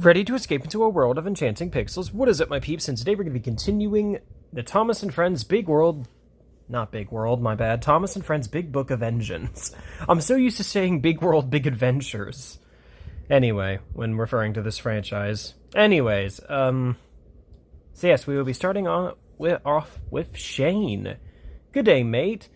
Ready to escape into a world of enchanting pixels? What is it, my peeps? And today we're going to be continuing the Thomas and Friends Big World... Not Big World, my bad. Thomas and Friends Big Book of Engines. I'm so used to saying Big World, Big Adventures. Anyway, when referring to this franchise. Anyways, so yes, we will be starting off with Shane. Good day, mate.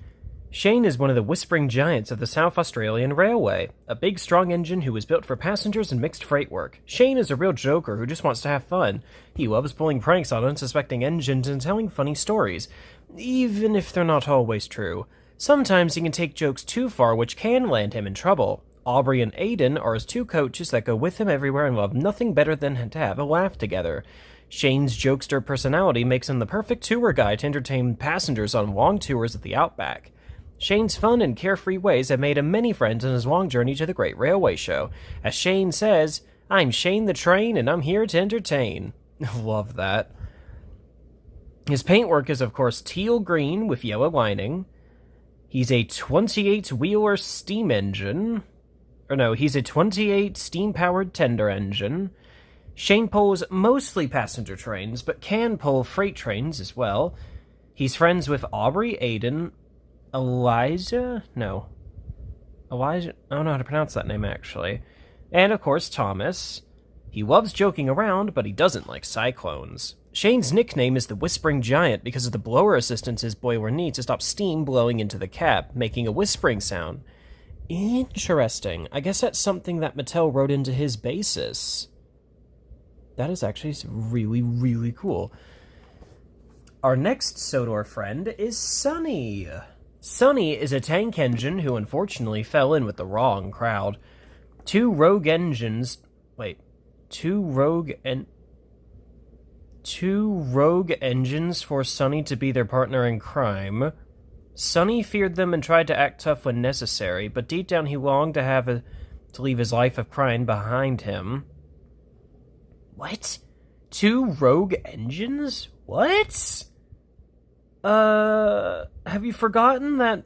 Shane is one of the whispering giants of the South Australian Railway, a big, strong engine who was built for passengers and mixed freight work. Shane is a real joker who just wants to have fun. He loves pulling pranks on unsuspecting engines and telling funny stories, even if they're not always true. Sometimes he can take jokes too far, which can land him in trouble. Aubrey and Aiden are his two coaches that go with him everywhere and love nothing better than to have a laugh together. Shane's jokester personality makes him the perfect tour guide to entertain passengers on long tours of the Outback. Shane's fun and carefree ways have made him many friends on his long journey to the Great Railway Show. As Shane says, "I'm Shane the Train, and I'm here to entertain." Love that. His paintwork is, of course, teal green with yellow lining. He's a 28-wheeler steam engine. He's a 28 steam-powered tender engine. Shane pulls mostly passenger trains, but can pull freight trains as well. He's friends with Aubrey, Aiden, Elijah? No. Elijah? I don't know how to pronounce that name, actually. And, of course, Thomas. He loves joking around, but he doesn't like cyclones. Shane's nickname is the Whispering Giant because of the blower assistance his boiler needs to stop steam blowing into the cab, making a whispering sound. Interesting. I guess that's something that Mattel wrote into his basis. That is actually really, really cool. Our next Sodor friend is Sunny. Sunny is a tank engine who unfortunately fell in with the wrong crowd. Two rogue engines for Sunny to be their partner in crime. Sunny feared them and tried to act tough when necessary, but deep down he longed to leave his life of crime behind him. What? Two rogue engines? What? Have you forgotten that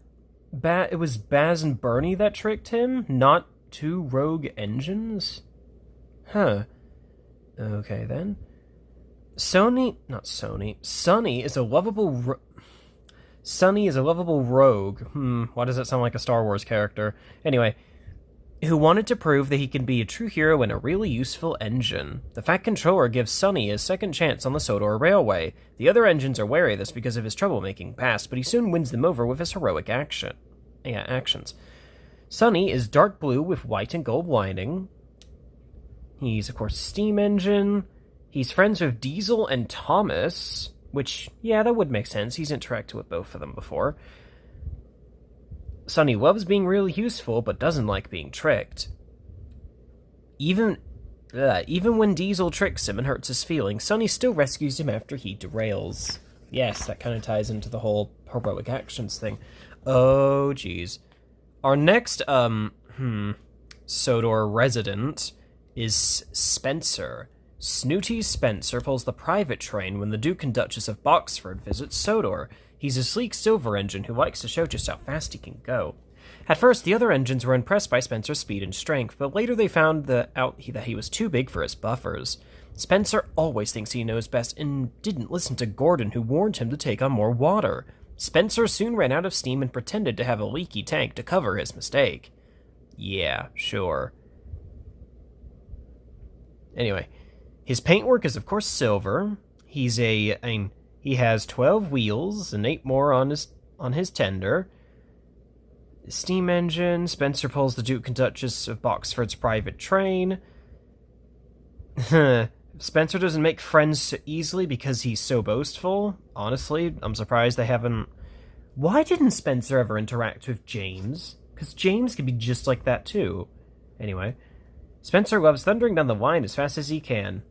it was Baz and Bernie that tricked him, not two rogue engines? Huh. Okay, then. Sunny is a lovable rogue. Why does that sound like a Star Wars character? Anyway, who wanted to prove that he can be a true hero and a really useful engine. The Fat Controller gives Sunny a second chance on the Sodor Railway. The other engines are wary of this because of his troublemaking past, but he soon wins them over with his heroic actions. Sunny is dark blue with white and gold lining. He's, of course, a steam engine. He's friends with Diesel and Thomas, which, yeah, that would make sense. He's interacted with both of them before. Sunny loves being really useful, but doesn't like being tricked. Even when Diesel tricks him and hurts his feelings, Sunny still rescues him after he derails. Yes, that kind of ties into the whole heroic actions thing. Oh, geez. Our next, Sodor resident is Spencer. Snooty Spencer pulls the private train when the Duke and Duchess of Boxford visit Sodor. He's a sleek silver engine who likes to show just how fast he can go. At first, the other engines were impressed by Spencer's speed and strength, but later they found out that he was too big for his buffers. Spencer always thinks he knows best and didn't listen to Gordon, who warned him to take on more water. Spencer soon ran out of steam and pretended to have a leaky tank to cover his mistake. Yeah, sure. Anyway, his paintwork is of course silver. He has 12 wheels and 8 more on his tender. Steam engine. Spencer pulls the Duke and Duchess of Boxford's private train. Spencer doesn't make friends so easily because he's so boastful. Honestly, I'm surprised they haven't... Why didn't Spencer ever interact with James? Because James can be just like that too. Anyway, Spencer loves thundering down the line as fast as he can.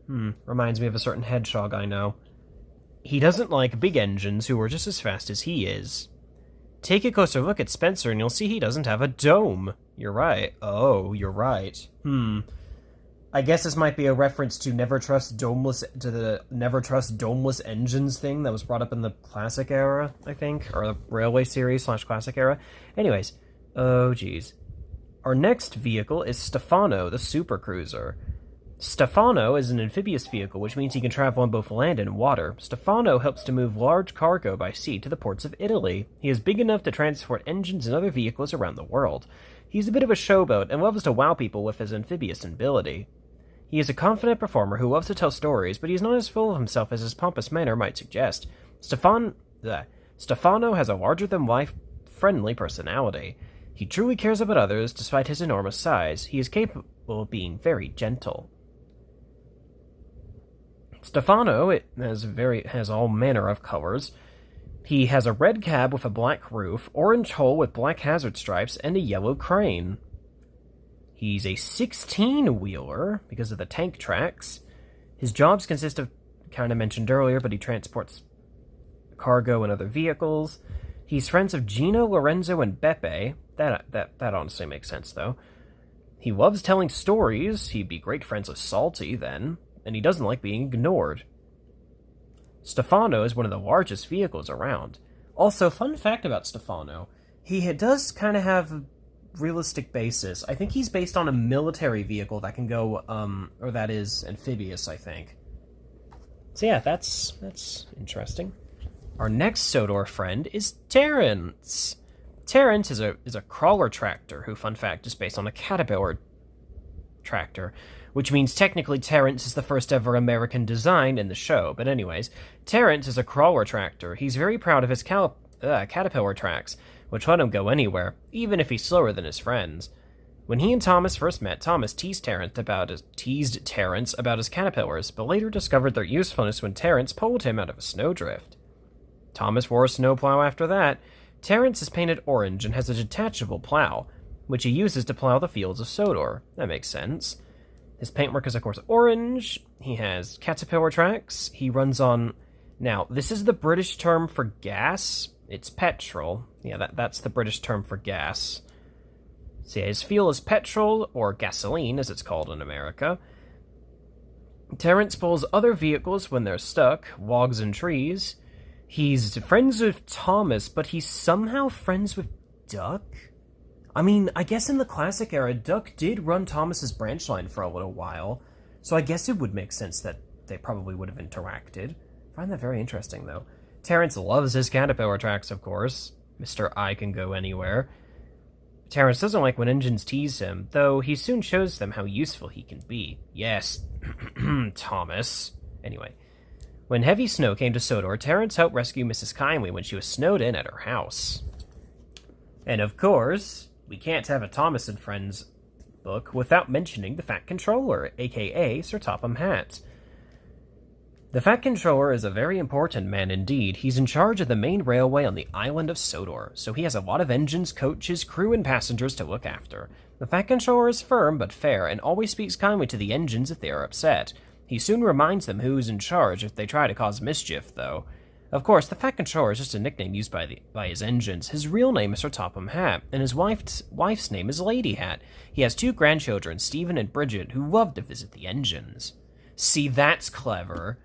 Reminds me of a certain hedgehog I know. He doesn't like big engines who are just as fast as he is. Take a closer look at Spencer and you'll see he doesn't have a dome. You're right. Oh, you're right. I guess this might be a reference to the never trust domeless engines thing that was brought up in the classic era, I think, or the railway series / classic era. Anyways, oh geez. Our next vehicle is Stefano, the Super Cruiser. Stefano is an amphibious vehicle, which means he can travel on both land and water. Stefano helps to move large cargo by sea to the ports of Italy. He is big enough to transport engines and other vehicles around the world. He's a bit of a showboat and loves to wow people with his amphibious ability. He is a confident performer who loves to tell stories, but he is not as full of himself as his pompous manner might suggest. Stefano has a larger-than-life, friendly personality. He truly cares about others, despite his enormous size. He is capable of being very gentle. Stefano has all manner of colors. He has a red cab with a black roof, orange hull with black hazard stripes, and a yellow crane. He's a 16-wheeler because of the tank tracks. His jobs consist of, kind of mentioned earlier, but he transports cargo and other vehicles. He's friends of Gino, Lorenzo, and Beppe. That honestly makes sense, though. He loves telling stories. He'd be great friends with Salty, then. And he doesn't like being ignored. Stefano is one of the largest vehicles around. Also, fun fact about Stefano, he does kind of have a realistic basis. I think he's based on a military vehicle that can go, or that is amphibious, I think. So yeah, that's interesting. Our next Sodor friend is Terrence. Terrence is a crawler tractor who, fun fact, is based on a caterpillar tractor, which means technically Terrence is the first ever American design in the show. But anyways, Terrence is a crawler tractor. He's very proud of his caterpillar tracks, which let him go anywhere, even if he's slower than his friends. When he and Thomas first met, Thomas teased Terrence about his caterpillars, but later discovered their usefulness when Terrence pulled him out of a snowdrift. Thomas wore a snowplow after that. Terrence is painted orange and has a detachable plow, which he uses to plow the fields of Sodor. That makes sense. His paintwork is, of course, orange. He has caterpillar tracks. He runs on... Now, this is the British term for gas. It's petrol. Yeah, that's the British term for gas. So yeah, his fuel is petrol, or gasoline, as it's called in America. Terrence pulls other vehicles when they're stuck, logs and trees. He's friends with Thomas, but he's somehow friends with Duck? I mean, I guess in the classic era, Duck did run Thomas's branch line for a little while, so I guess it would make sense that they probably would have interacted. I find that very interesting, though. Terrence loves his caterpillar tracks, of course. Mr. I can go anywhere. Terrence doesn't like when engines tease him, though he soon shows them how useful he can be. Yes, Thomas. Anyway, when heavy snow came to Sodor, Terrence helped rescue Mrs. Kindly when she was snowed in at her house. And of course, we can't have a Thomas and Friends book without mentioning the Fat Controller, aka Sir Topham Hatt. The Fat Controller is a very important man indeed. He's in charge of the main railway on the island of Sodor, so he has a lot of engines, coaches, crew, and passengers to look after. The Fat Controller is firm but fair, and always speaks kindly to the engines if they are upset. He soon reminds them who is in charge if they try to cause mischief, though. Of course, the Fat Controller is just a nickname used by his engines. His real name is Sir Topham Hatt, and his wife's name is Lady Hatt. He has 2 grandchildren, Stephen and Bridget, who love to visit the engines. See, that's clever.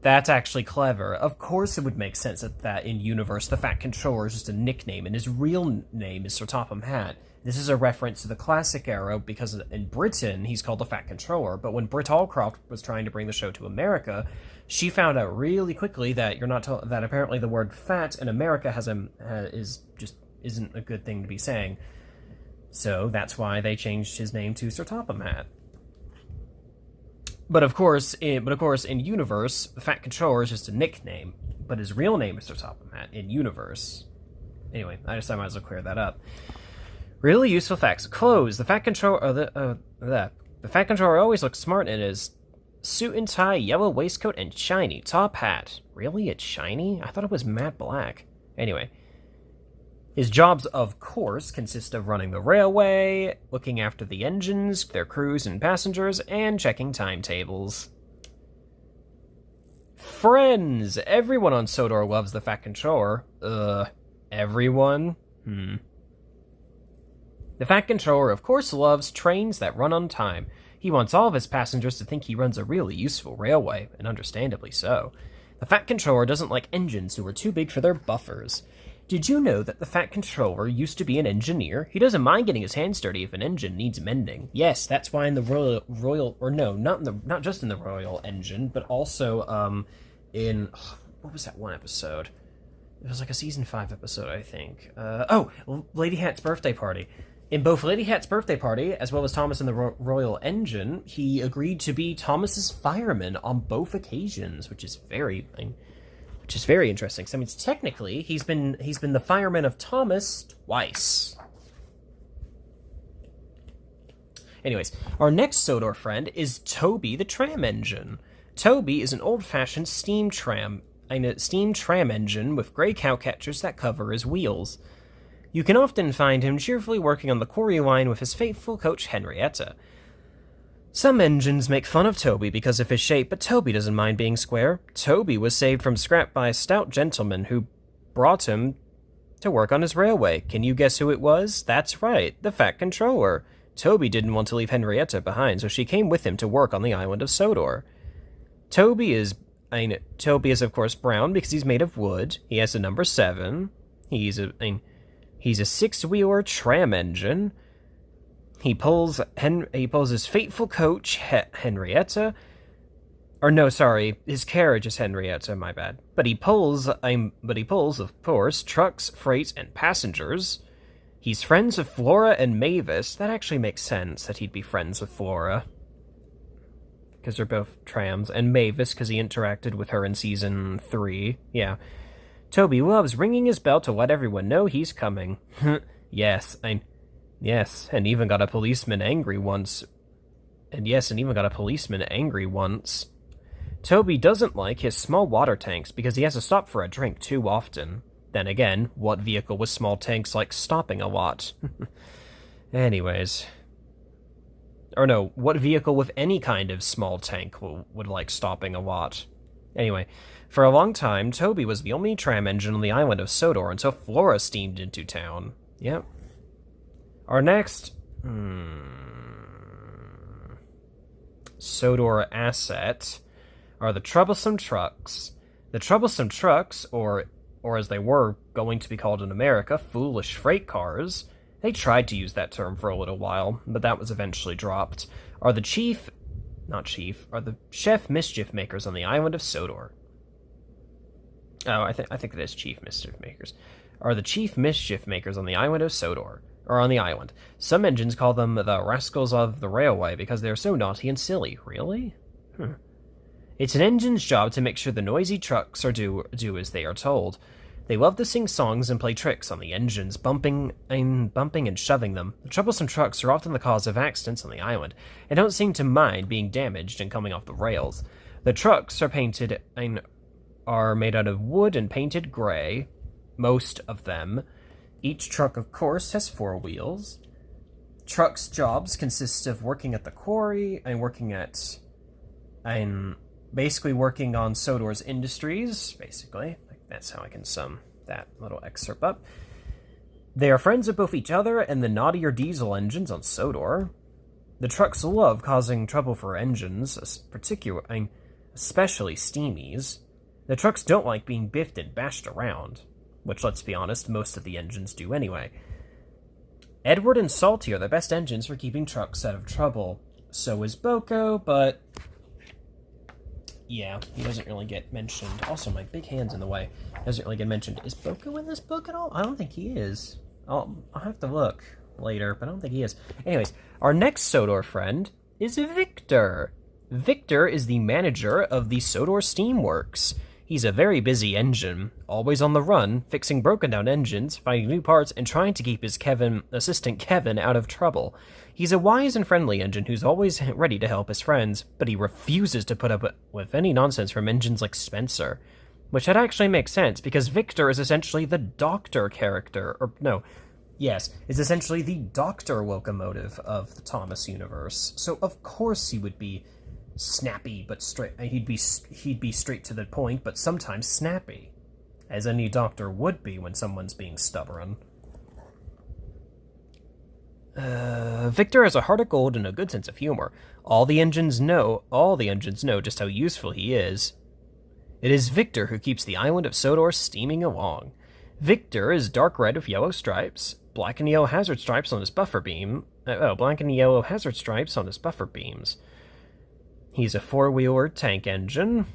That's actually clever. Of course it would make sense that in universe the Fat Controller is just a nickname, and his real name is Sir Topham Hatt. This is a reference to the classic era because in Britain he's called the Fat Controller, but when Britt Allcroft was trying to bring the show to America, she found out really quickly that that apparently the word fat in America isn't a good thing to be saying. So that's why they changed his name to Sir Topham Hatt. But of course, in universe, the Fat Controller is just a nickname, but his real name is Sir Topham Hatt in universe. Anyway, I just thought I might as well clear that up. Really useful facts. Clothes. The Fat Controller. The Fat Controller always looks smart in his suit and tie, yellow waistcoat, and shiny top hat. Really, it's shiny? I thought it was matte black. Anyway. His jobs, of course, consist of running the railway, looking after the engines, their crews and passengers, and checking timetables. Friends! Everyone on Sodor loves the Fat Controller. Everyone? The Fat Controller, of course, loves trains that run on time. He wants all of his passengers to think he runs a really useful railway, and understandably so. The Fat Controller doesn't like engines who are too big for their buffers. Did you know that the Fat Controller used to be an engineer? He doesn't mind getting his hands dirty if an engine needs mending. Yes, that's why in the not just in the Royal Engine, but also in what was that one episode? It was like a season 5 episode, I think. Lady Hat's Birthday Party. In both Lady Hat's Birthday Party, as well as Thomas in the Royal Engine, he agreed to be Thomas's fireman on both occasions, which is very interesting. So, I mean, technically, he's been the fireman of Thomas twice. Anyways, our next Sodor friend is Toby the tram engine. Toby is an old-fashioned steam tram engine with gray cowcatchers that cover his wheels. You can often find him cheerfully working on the quarry line with his faithful coach Henrietta. Some engines make fun of Toby because of his shape, but Toby doesn't mind being square. Toby was saved from scrap by a stout gentleman who brought him to work on his railway. Can you guess who it was? That's right, the Fat Controller. Toby didn't want to leave Henrietta behind, so she came with him to work on the island of Sodor. Toby is of course brown because he's made of wood. He has a number 7. He's a 6-wheeler tram engine. He pulls his faithful coach Henrietta. Or no, sorry, his carriage is Henrietta. My bad. But he pulls, of course, trucks, freight, and passengers. He's friends with Flora and Mavis. That actually makes sense that he'd be friends with Flora, because they're both trams, and Mavis because he interacted with her in season 3. Yeah. Toby loves ringing his bell to let everyone know he's coming. Yes, and even got a policeman angry once. Toby doesn't like his small water tanks because he has to stop for a drink too often. Then again, what vehicle with small tanks likes stopping a lot? Anyways. Or no, what vehicle with any kind of small tank would like stopping a lot? Anyway, for a long time, Toby was the only tram engine on the island of Sodor until Flora steamed into town. Yep. Our next Sodor asset are the troublesome trucks. The troublesome trucks, or as they were going to be called in America, foolish freight cars. They tried to use that term for a little while, but that was eventually dropped. Are the chef mischief makers on the island of Sodor. Oh, I think it is chief mischief makers. Are the chief mischief makers on the island of Sodor, or on the island. Some engines call them the rascals of the railway because they're so naughty and silly. Really? It's an engine's job to make sure the noisy trucks do as they are told. They love to sing songs and play tricks on the engines, bumping and shoving them. The troublesome trucks are often the cause of accidents on the island, and don't seem to mind being damaged and coming off the rails. The trucks are made out of wood and painted gray, most of them. Each truck, of course, has 4 wheels. Trucks' jobs consist of working at the quarry and basically working on Sodor's industries, basically. That's how I can sum that little excerpt up. They are friends of both each other and the naughtier diesel engines on Sodor. The trucks love causing trouble for engines, especially steamies. The trucks don't like being biffed and bashed around, which, let's be honest, most of the engines do anyway. Edward and Salty are the best engines for keeping trucks out of trouble. So is Boko, but yeah, he doesn't really get mentioned. Also, my big hand's in the way. Doesn't really get mentioned. Is Boko in this book at all? I don't think he is. I'll have to look later, but I don't think he is. Anyways, our next Sodor friend is Victor. Victor is the manager of the Sodor Steamworks. He's a very busy engine, always on the run, fixing broken-down engines, finding new parts, and trying to keep his assistant Kevin out of trouble. He's a wise and friendly engine who's always ready to help his friends, but he refuses to put up with any nonsense from engines like Spencer. Which that actually makes sense, because Victor is essentially the Doctor character, is essentially the Doctor locomotive of the Thomas universe. So of course he would be snappy but straight. He'd be straight to the point, but sometimes snappy, as any doctor would be when someone's being stubborn. Victor has a heart of gold and a good sense of humor. All the engines know just how useful he is. It is Victor who keeps the island of Sodor steaming along. Victor is dark red with yellow stripes, black and yellow hazard stripes on his buffer beam. Black and yellow hazard stripes on his buffer beams. He's a four-wheeler tank engine.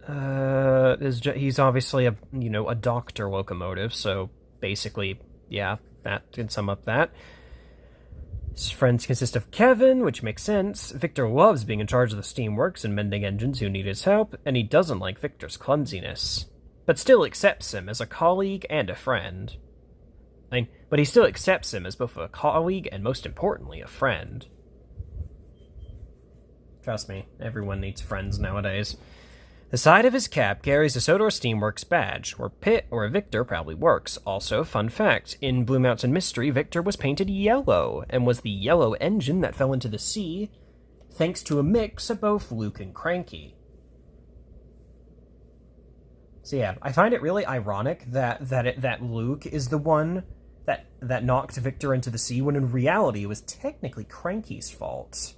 He's obviously a doctor locomotive, so basically, yeah, that can sum up that. His friends consist of Kevin, which makes sense. Victor loves being in charge of the Steamworks and mending engines who need his help, and he doesn't like Victor's clumsiness, but still accepts him as a colleague and a friend. But he still accepts him as both a colleague and, most importantly, a friend. Trust me, everyone needs friends nowadays. The side of his cap carries a Sodor Steamworks badge, where Pitt or Victor probably works. Also, fun fact, in Blue Mountain Mystery, Victor was painted yellow, and was the yellow engine that fell into the sea, thanks to a mix of both Luke and Cranky. So yeah, I find it really ironic that Luke is the one that knocked Victor into the sea, when in reality it was technically Cranky's fault.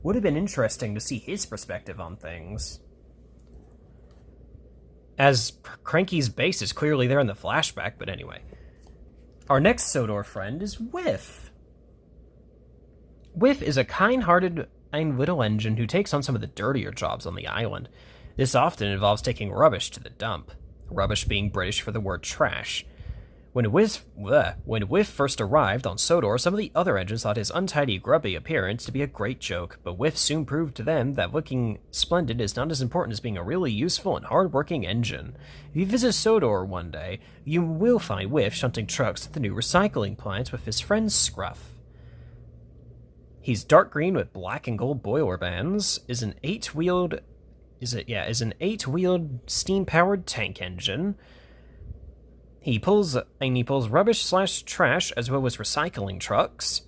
Would have been interesting to see his perspective on things. As Cranky's base is clearly there in the flashback, but anyway. Our next Sodor friend is Whiff. Whiff is a kind-hearted little engine who takes on some of the dirtier jobs on the island. This often involves taking rubbish to the dump. Rubbish being British for the word trash. When Whiff first arrived on Sodor, some of the other engines thought his untidy, grubby appearance to be a great joke, but Whiff soon proved to them that looking splendid is not as important as being a really useful and hard-working engine. If you visit Sodor one day, you will find Whiff shunting trucks at the new recycling plant with his friend Scruff. He's dark green with black and gold boiler bands, is an eight-wheeled steam-powered tank engine. He pulls rubbish/trash as well as recycling trucks.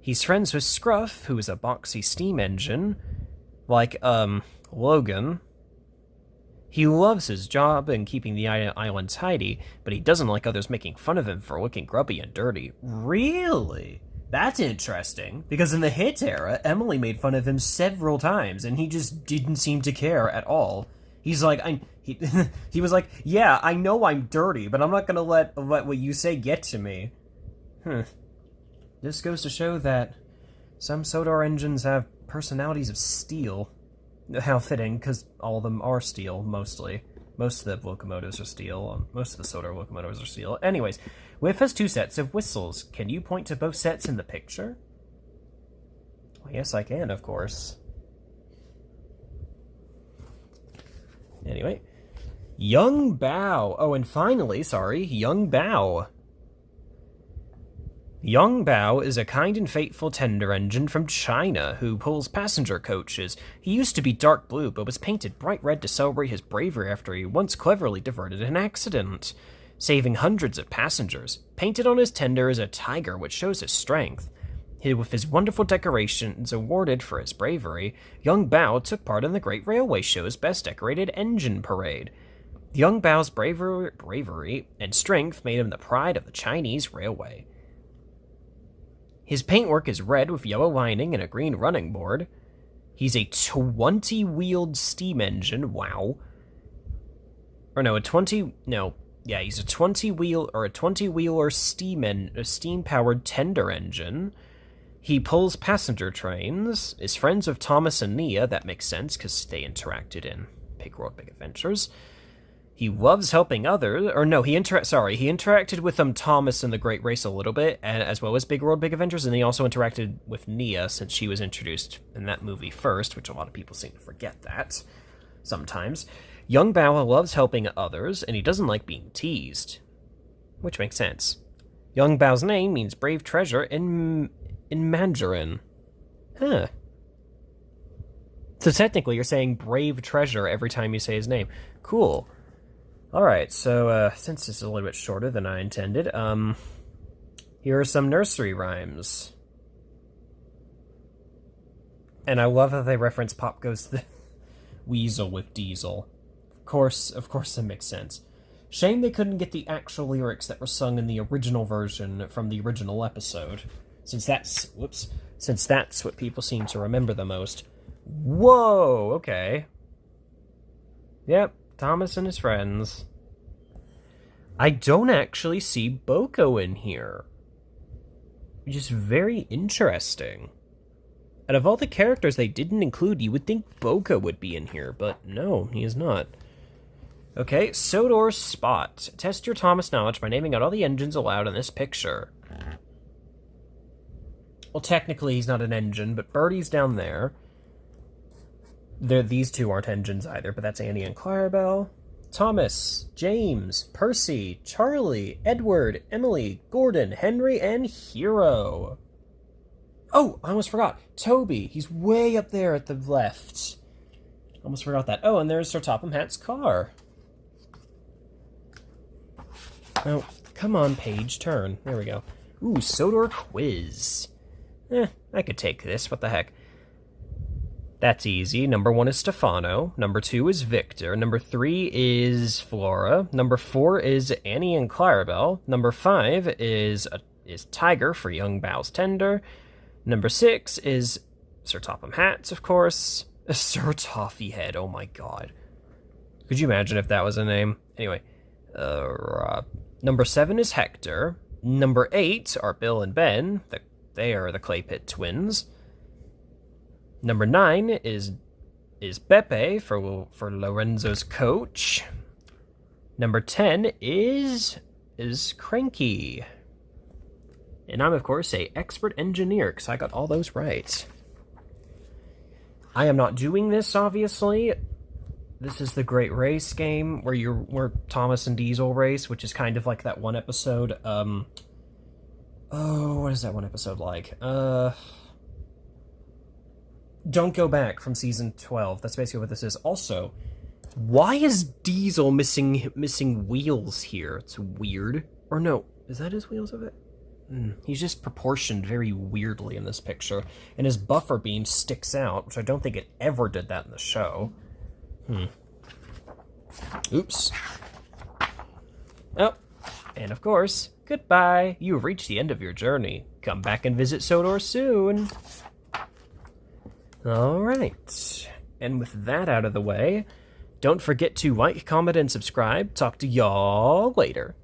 He's friends with Scruff, who is a boxy steam engine, like, Logan. He loves his job and keeping the island tidy, but he doesn't like others making fun of him for looking grubby and dirty. Really? That's interesting, because in the hit era, Emily made fun of him several times, and he just didn't seem to care at all. He's like, he was like, yeah, I know I'm dirty, but I'm not gonna let what you say get to me. This goes to show that some Sodor engines have personalities of steel. How fitting, because all of them are steel, mostly. Most of the locomotives are steel. Most of the Sodor locomotives are steel. Anyways, Whiff has two sets of whistles. Can you point to both sets in the picture? Well, yes, I can, of course. Anyway, Yong Bao. Oh, and finally, Yong Bao. Yong Bao is a kind and faithful tender engine from China who pulls passenger coaches. He used to be dark blue, but was painted bright red to celebrate his bravery after he once cleverly diverted an accident, saving hundreds of passengers. Painted on his tender is a tiger, which shows his strength. With his wonderful decorations awarded for his bravery, Yong Bao took part in the Great Railway Show's Best Decorated Engine Parade. Yong Bao's bravery and strength made him the pride of the Chinese railway. His paintwork is red with yellow lining and a green running board. He's a 20-wheeled steam engine, wow. He's a 20-wheeler steam-powered tender engine. He pulls passenger trains, is friends with Thomas and Nia. That makes sense, because they interacted in Big World Big Adventures. He loves helping others, he interacted with Thomas in The Great Race a little bit, as well as Big World Big Adventures, and he also interacted with Nia, since she was introduced in that movie first, which a lot of people seem to forget that, sometimes. Yong Bao loves helping others, and he doesn't like being teased, which makes sense. Yong Bao's name means brave treasure in Mandarin. Huh. So technically you're saying brave treasure every time you say his name. Cool. Alright, so, since this is a little bit shorter than I intended, here are some nursery rhymes. And I love how they reference Pop Goes the Weasel with Diesel. Of course that makes sense. Shame they couldn't get the actual lyrics that were sung in the original version from the original episode. Since that's what people seem to remember the most. Whoa, okay. Yep, Thomas and his friends. I don't actually see Boko in here. Which is very interesting. Out of all the characters they didn't include, you would think Boko would be in here, but no, he is not. Okay, Sodor's spot. Test your Thomas knowledge by naming out all the engines allowed in this picture. Well, technically he's not an engine, but Birdie's down there. These two aren't engines either, but that's Annie and Clarabelle. Thomas, James, Percy, Charlie, Edward, Emily, Gordon, Henry, and Hero. Oh, I almost forgot. Toby, he's way up there at the left. Almost forgot that. Oh, and there's Sir Topham Hatt's car. Oh, come on, page, turn. There we go. Ooh, Sodor quiz. I could take this. What the heck? That's easy. Number 1 is Stefano. Number 2 is Victor. Number 3 is Flora. Number 4 is Annie and Clarabelle. Number 5 is Tiger for Yong Bao's tender. Number 6 is Sir Topham Hatt, of course. Sir Toffee Head, oh my god. Could you imagine if that was a name? Anyway, number 7 is Hector. Number 8 are Bill and Ben. They are the Clay Pit twins. Number 9 is Beppe for Lorenzo's coach. Number 10 is Cranky. And I'm, of course, a expert engineer, because I got all those right. I am not doing this, obviously. This is the Great Race game, where Thomas and Diesel race, which is kind of like that one episode, oh, what is that one episode like? Don't Go Back from season 12. That's basically what this is. Also, why is Diesel missing wheels here? It's weird. Or no, is that his wheels of it? He's just proportioned very weirdly in this picture, and his buffer beam sticks out, which I don't think it ever did that in the show. Oops. Oh, and of course, goodbye. You have reached the end of your journey. Come back and visit Sodor soon. Alright, and with that out of the way, don't forget to like, comment, and subscribe. Talk to y'all later.